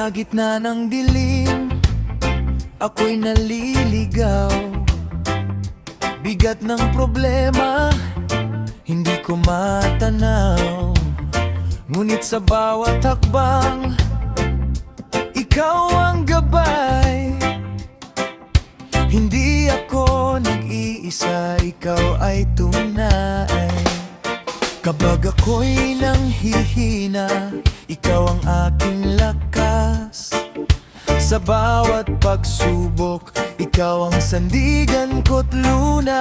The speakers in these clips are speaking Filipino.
Sa gitna ng dilim, ako'y naliligaw. Bigat ng problema, hindi ko matanaw. Ngunit sa bawat hakbang, ikaw ang gabay. Hindi ako nag-iisa, ikaw ay tunay. Kapag ako'y nanghihina, ikaw ang aking lakas. Sa bawat pagsubok, ikaw ang sandigan ko't lunas.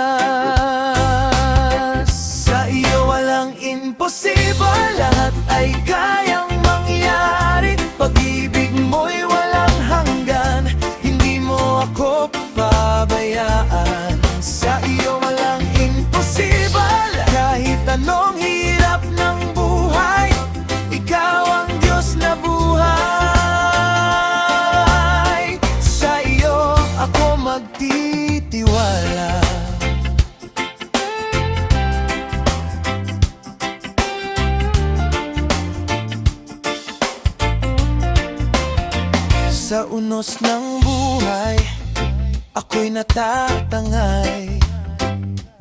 Sa iyo walang imposible, lahat ay kayang mangyari. Pag-ibig mo'y walang hanggan, hindi mo ako pabayaan. Sa iyo walang imposible, kahit anong hirap ng buhay, ikaw ang Diyos na buhay. Sa iyo ako magtitiwala. Sa unos ng buhay, ako'y natatangay.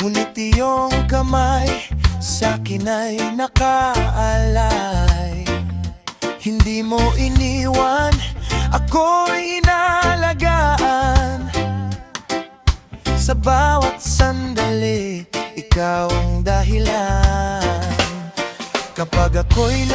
Ngunit iyong kamay sa'kin ay nakaalay. Hindi mo iniwan, ako'y inalagaan. Sa bawat sandali, ikaw ang dahilan. Kapag ako'y